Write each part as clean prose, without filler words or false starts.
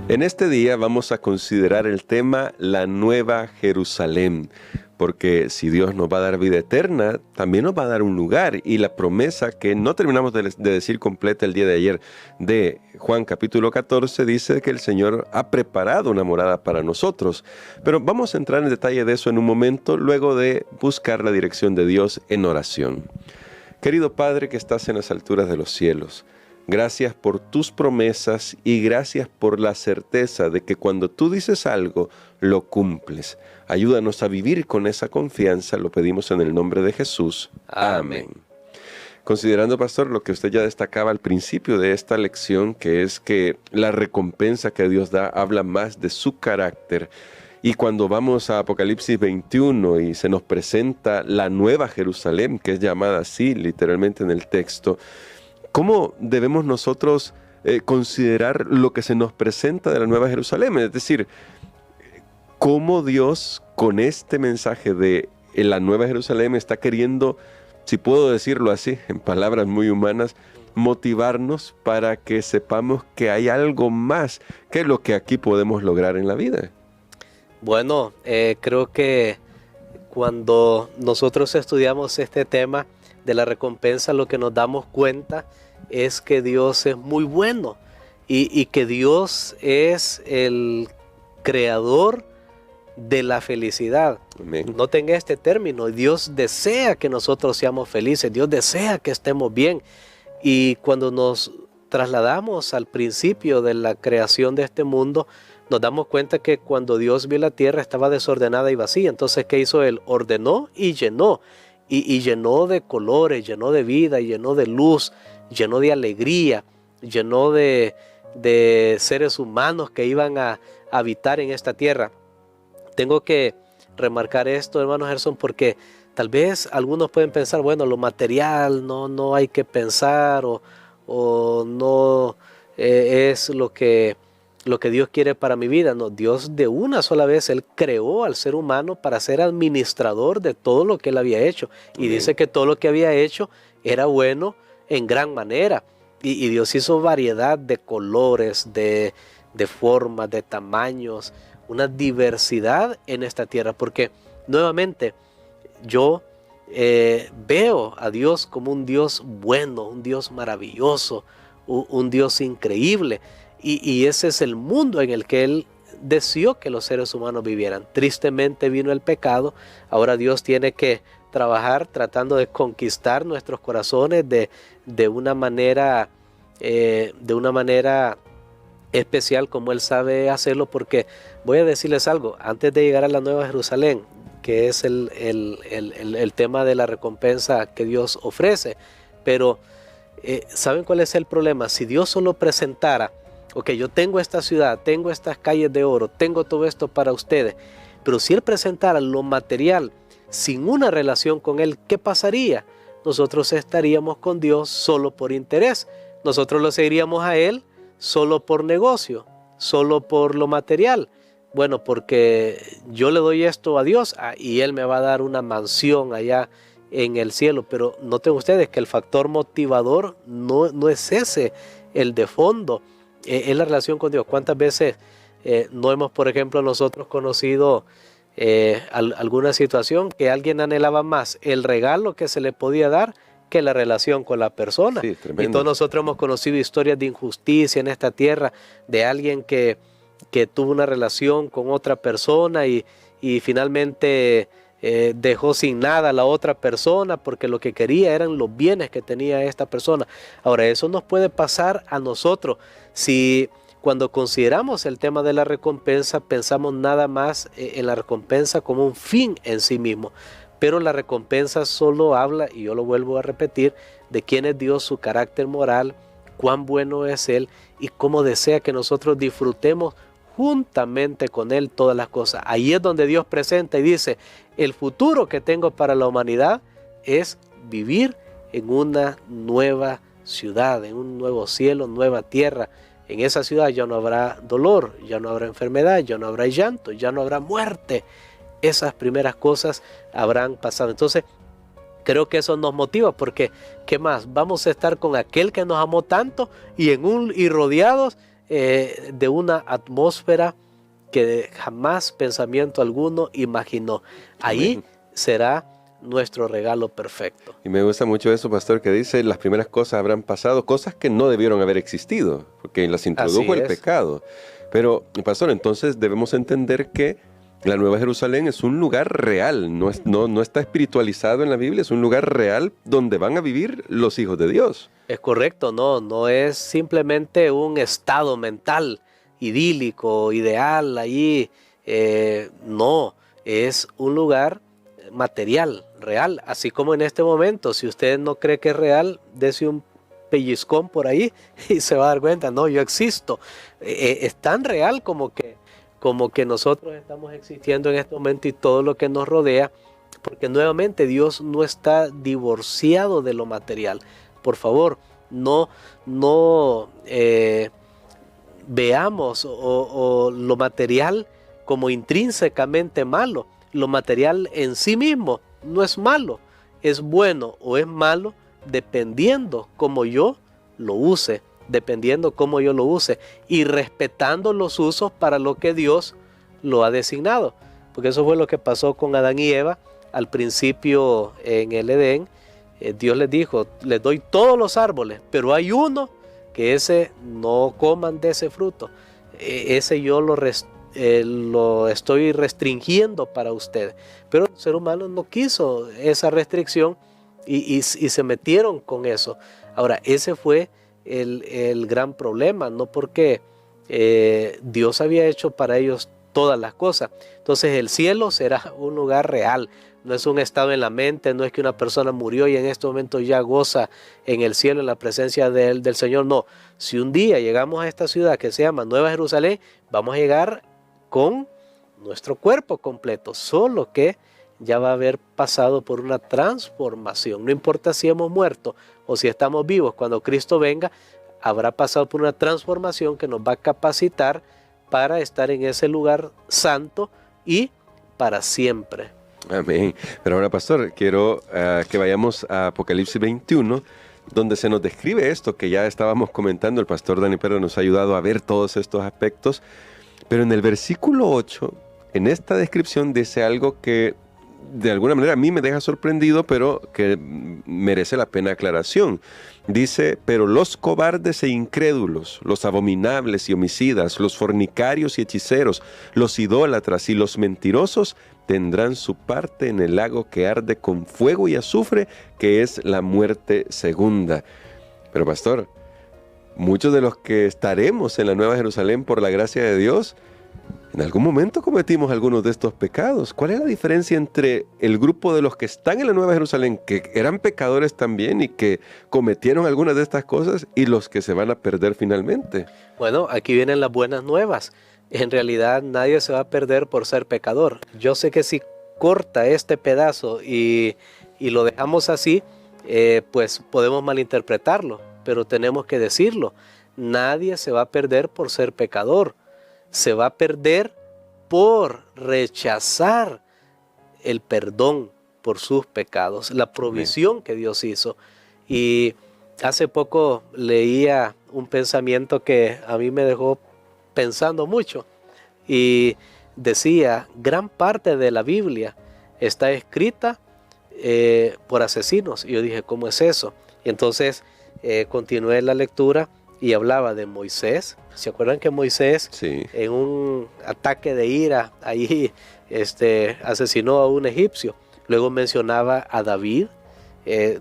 En este día vamos a considerar el tema la Nueva Jerusalén, porque si Dios nos va a dar vida eterna, también nos va a dar un lugar, y la promesa que no terminamos de decir completa el día de ayer de Juan capítulo 14 dice que el Señor ha preparado una morada para nosotros. Pero vamos a entrar en detalle de eso en un momento, luego de buscar la dirección de Dios en oración. Querido Padre que estás en las alturas de los cielos, gracias por tus promesas y gracias por la certeza de que cuando tú dices algo, lo cumples. Ayúdanos a vivir con esa confianza, lo pedimos en el nombre de Jesús. Amén. Considerando, pastor, lo que usted ya destacaba al principio de esta lección, que es que la recompensa que Dios da habla más de su carácter. Y cuando vamos a Apocalipsis 21 y se nos presenta la Nueva Jerusalén, que es llamada así literalmente en el texto, ¿cómo debemos nosotros considerar lo que se nos presenta de la Nueva Jerusalén? Es decir, ¿cómo Dios con este mensaje de la Nueva Jerusalén está queriendo, si puedo decirlo así, en palabras muy humanas, motivarnos para que sepamos que hay algo más que lo que aquí podemos lograr en la vida? Bueno, creo que cuando nosotros estudiamos este tema de la recompensa, lo que nos damos cuenta es que Dios es muy bueno y que Dios es el creador de la felicidad. Amén. Noten este término, Dios desea que nosotros seamos felices, Dios desea que estemos bien. Y cuando nos trasladamos al principio de la creación de este mundo, nos damos cuenta que cuando Dios vio la tierra estaba desordenada y vacía. Entonces, ¿qué hizo Él? Ordenó y llenó. Y llenó de colores, llenó de vida, llenó de luz, llenó de alegría, llenó de seres humanos que iban a habitar en esta tierra. Tengo que remarcar esto, hermano Gerson, porque tal vez algunos pueden pensar, bueno, lo material no hay que pensar o no es lo que Dios quiere para mi vida. No, Dios de una sola vez, Él creó al ser humano para ser administrador de todo lo que Él había hecho. Y dice que todo lo que había hecho era bueno en gran manera. Y Dios hizo variedad de colores, de formas, de tamaños, una diversidad en esta tierra. Porque nuevamente yo veo a Dios como un Dios bueno, un Dios maravilloso, un Dios increíble. Y ese es el mundo en el que Él deseó que los seres humanos vivieran. Tristemente vino el pecado. Ahora Dios tiene que trabajar tratando de conquistar nuestros corazones de una manera especial, como Él sabe hacerlo. Porque voy a decirles algo, antes de llegar a la Nueva Jerusalén, que es el tema de la recompensa que Dios ofrece, pero ¿saben cuál es el problema? Si Dios solo presentara, ok, yo tengo esta ciudad, tengo estas calles de oro, tengo todo esto para ustedes, pero si Él presentara lo material sin una relación con Él, ¿qué pasaría? Nosotros estaríamos con Dios solo por interés. Nosotros lo seguiríamos a Él solo por negocio, solo por lo material. Bueno, porque yo le doy esto a Dios y Él me va a dar una mansión allá en el cielo. Pero noten ustedes que el factor motivador no es ese, el de fondo. Es la relación con Dios. ¿Cuántas veces no hemos, por ejemplo, nosotros conocido alguna situación que alguien anhelaba más el regalo que se le podía dar que la relación con la persona? Sí, tremendo. Y todos nosotros hemos conocido historias de injusticia en esta tierra, de alguien que tuvo una relación con otra persona y finalmente dejó sin nada a la otra persona porque lo que quería eran los bienes que tenía esta persona. Ahora, eso nos puede pasar a nosotros si cuando consideramos el tema de la recompensa pensamos nada más en la recompensa como un fin en sí mismo. Pero la recompensa solo habla, y yo lo vuelvo a repetir, de quién es Dios, su carácter moral, cuán bueno es Él y cómo desea que nosotros disfrutemos juntamente con Él todas las cosas. Ahí es donde Dios presenta y dice, el futuro que tengo para la humanidad es vivir en una nueva ciudad, en un nuevo cielo, nueva tierra. En esa ciudad ya no habrá dolor, ya no habrá enfermedad, ya no habrá llanto, ya no habrá muerte. Esas primeras cosas habrán pasado. Entonces, creo que eso nos motiva porque, ¿qué más? Vamos a estar con aquel que nos amó tanto y rodeados de una atmósfera que jamás pensamiento alguno imaginó. Ahí Amén. será nuestro regalo perfecto. Y me gusta mucho eso, pastor, que dice, las primeras cosas habrán pasado, cosas que no debieron haber existido, porque las introdujo Así el es. pecado. Pero, pastor, entonces debemos entender que la Nueva Jerusalén es un lugar real, no está espiritualizado en la Biblia, es un lugar real donde van a vivir los hijos de Dios. Es correcto, no es simplemente un estado mental idílico, ideal, ahí, no, es un lugar material, real, así como en este momento, si usted no cree que es real, dese un pellizcón por ahí y se va a dar cuenta, no, yo existo. Es tan real como que nosotros estamos existiendo en este momento y todo lo que nos rodea, porque nuevamente Dios no está divorciado de lo material. Por favor, no veamos o lo material como intrínsecamente malo. Lo material en sí mismo no es malo, es bueno o es malo dependiendo cómo yo lo use, dependiendo cómo yo lo use y respetando los usos para lo que Dios lo ha designado. Porque eso fue lo que pasó con Adán y Eva al principio en el Edén. Dios les dijo, les doy todos los árboles, pero hay uno que ese no coman de ese fruto. Ese yo lo estoy restringiendo para ustedes. Pero el ser humano no quiso esa restricción y se metieron con eso. Ahora, ese fue el gran problema, no porque Dios había hecho para ellos todas las cosas. Entonces el cielo será un lugar real, no es un estado en la mente, no es que una persona murió y en este momento ya goza en el cielo en la presencia del Señor. No, si un día llegamos a esta ciudad que se llama Nueva Jerusalén, vamos a llegar con nuestro cuerpo completo, solo que ya va a haber pasado por una transformación. No importa si hemos muerto o si estamos vivos, cuando Cristo venga, habrá pasado por una transformación que nos va a capacitar para estar en ese lugar santo y para siempre. Amén. Pero ahora, pastor, quiero que vayamos a Apocalipsis 21, donde se nos describe esto que ya estábamos comentando. El pastor Dani Pérez nos ha ayudado a ver todos estos aspectos. Pero en el versículo 8, en esta descripción dice algo que de alguna manera a mí me deja sorprendido, pero que merece la pena aclaración. Dice, pero los cobardes e incrédulos, los abominables y homicidas, los fornicarios y hechiceros, los idólatras y los mentirosos tendrán su parte en el lago que arde con fuego y azufre, que es la muerte segunda. Pero pastor, muchos de los que estaremos en la Nueva Jerusalén por la gracia de Dios, en algún momento cometimos algunos de estos pecados. ¿Cuál es la diferencia entre el grupo de los que están en la Nueva Jerusalén, que eran pecadores también y que cometieron algunas de estas cosas, y los que se van a perder finalmente? Bueno, aquí vienen las buenas nuevas. En realidad nadie se va a perder por ser pecador. Yo sé que si corta este pedazo y lo dejamos así, pues podemos malinterpretarlo, pero tenemos que decirlo. Nadie se va a perder por ser pecador. Se va a perder por rechazar el perdón por sus pecados, la provisión que Dios hizo. Y hace poco leía un pensamiento que a mí me dejó pensando mucho y decía, gran parte de la Biblia está escrita por asesinos. Y yo dije, ¿cómo es eso? Y entonces continué la lectura y hablaba de Moisés. ¿Se acuerdan que Moisés, Sí. en un ataque de ira, ahí asesinó a un egipcio? Luego mencionaba a David,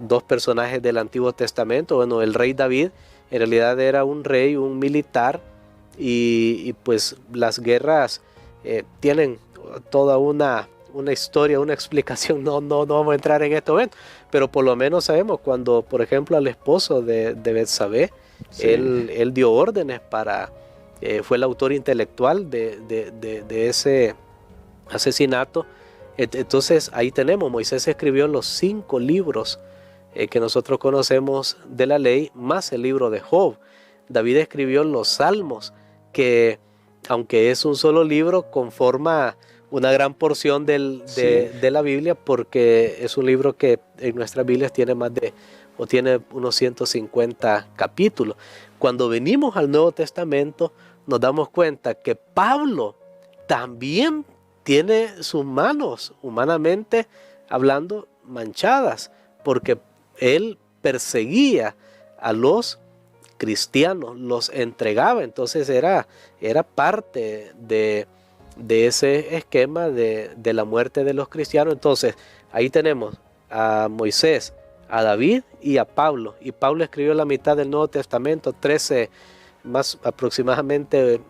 dos personajes del Antiguo Testamento. Bueno, el rey David en realidad era un rey, un militar, y pues las guerras tienen toda una historia, una explicación. No vamos a entrar en esto, pero por lo menos sabemos cuando, por ejemplo, al esposo de Betsabé, Sí. él dio órdenes para, fue el autor intelectual de ese asesinato. Entonces ahí tenemos, Moisés escribió los 5 libros que nosotros conocemos de la ley, más el libro de Job. David escribió los Salmos, que aunque es un solo libro, conforma una gran porción de la Biblia, porque es un libro que en nuestras Biblias tiene más o tiene unos 150 capítulos. Cuando venimos al Nuevo Testamento, nos damos cuenta que Pablo también tiene sus manos, humanamente hablando, manchadas, porque él perseguía a los cristianos, los entregaba. Entonces era parte de ese esquema de la muerte de los cristianos. Entonces ahí tenemos a Moisés, a David y a Pablo. Y Pablo escribió la mitad del Nuevo Testamento, 13 más aproximadamente,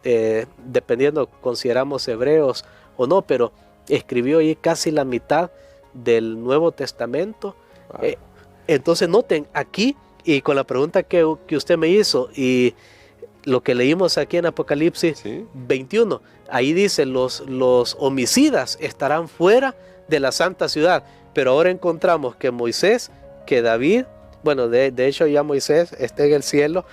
dependiendo, consideramos hebreos o no, pero escribió ahí casi la mitad del Nuevo Testamento. Wow. Entonces noten aquí, y con la pregunta que usted me hizo, y lo que leímos aquí en Apocalipsis 21, ahí dice, los homicidas estarán fuera de la santa ciudad. Pero ahora encontramos que Moisés, que David, bueno, de hecho ya Moisés está en el cielo,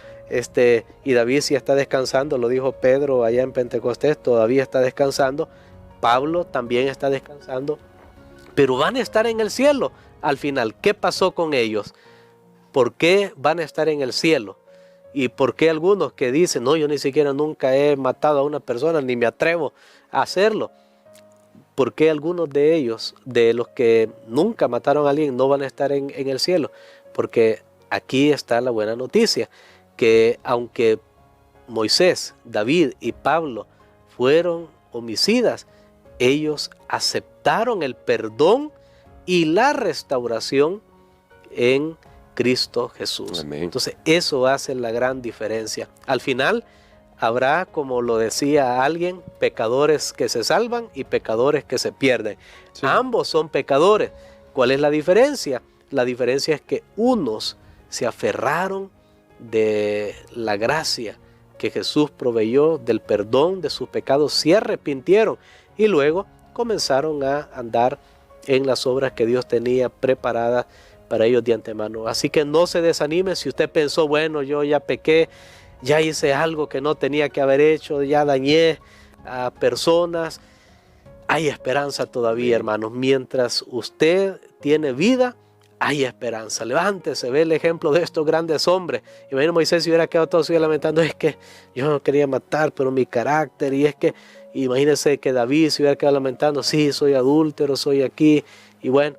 y David sí está descansando, lo dijo Pedro allá en Pentecostés, todavía está descansando. Pablo también está descansando, pero van a estar en el cielo al final. ¿Qué pasó con ellos? ¿Por qué van a estar en el cielo? ¿Y por qué algunos que dicen, no, yo ni siquiera nunca he matado a una persona, ni me atrevo a hacerlo? ¿Por qué algunos de ellos, de los que nunca mataron a alguien, no van a estar en el cielo? Porque aquí está la buena noticia, que aunque Moisés, David y Pablo fueron homicidas, ellos aceptaron el perdón y la restauración en Cristo Jesús. Amén. Entonces eso hace la gran diferencia. Al final habrá, como lo decía alguien, pecadores que se salvan y pecadores que se pierden. Sí. Ambos son pecadores. ¿Cuál es la diferencia? La diferencia es que unos se aferraron de la gracia que Jesús proveyó, del perdón de sus pecados, se arrepintieron y luego comenzaron a andar en las obras que Dios tenía preparadas para ellos de antemano. Así que no se desanime si usted pensó, bueno, yo ya pequé, ya hice algo que no tenía que haber hecho, ya dañé a personas. Hay esperanza todavía, hermanos. Mientras usted tiene vida, hay esperanza. Levántese, ve el ejemplo de estos grandes hombres. Imagínate, Moisés se hubiera quedado todo su día lamentando, es que yo no quería matar, pero mi carácter, y es que, imagínense que David se hubiera quedado lamentando, sí, soy adúltero, soy aquí, y bueno,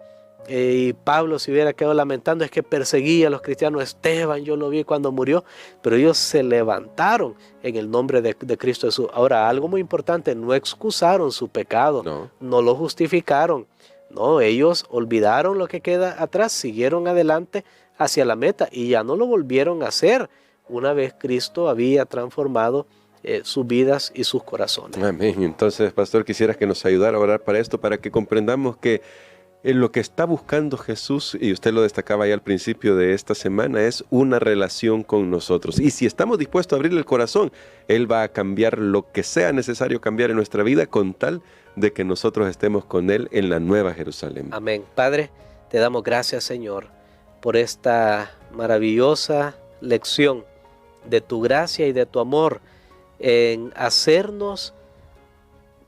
y Pablo se hubiera quedado lamentando, es que perseguía a los cristianos. Esteban, yo lo vi cuando murió, pero ellos se levantaron en el nombre de Cristo Jesús. Ahora, algo muy importante, no excusaron su pecado, no lo justificaron. No, ellos olvidaron lo que queda atrás, siguieron adelante hacia la meta y ya no lo volvieron a hacer una vez Cristo había transformado sus vidas y sus corazones. Amén. Entonces, pastor, quisiera que nos ayudara a orar para esto, para que comprendamos que lo que está buscando Jesús, y usted lo destacaba ya al principio de esta semana, es una relación con nosotros. Y si estamos dispuestos a abrirle el corazón, Él va a cambiar lo que sea necesario cambiar en nuestra vida con tal de que nosotros estemos con Él en la Nueva Jerusalén. Amén. Padre, te damos gracias, Señor, por esta maravillosa lección de tu gracia y de tu amor en hacernos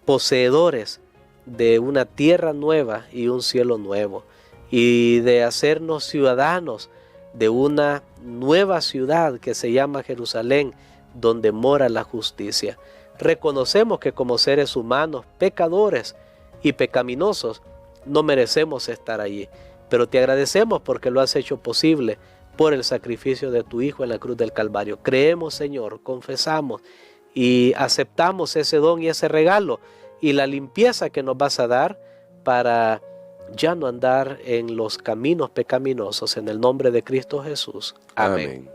poseedores de una tierra nueva y un cielo nuevo, y de hacernos ciudadanos de una nueva ciudad que se llama Jerusalén, donde mora la justicia. Reconocemos que como seres humanos, pecadores y pecaminosos, no merecemos estar allí, pero te agradecemos porque lo has hecho posible por el sacrificio de tu Hijo en la cruz del Calvario. Creemos, Señor, confesamos y aceptamos ese don y ese regalo y la limpieza que nos vas a dar para ya no andar en los caminos pecaminosos, en el nombre de Cristo Jesús. Amén.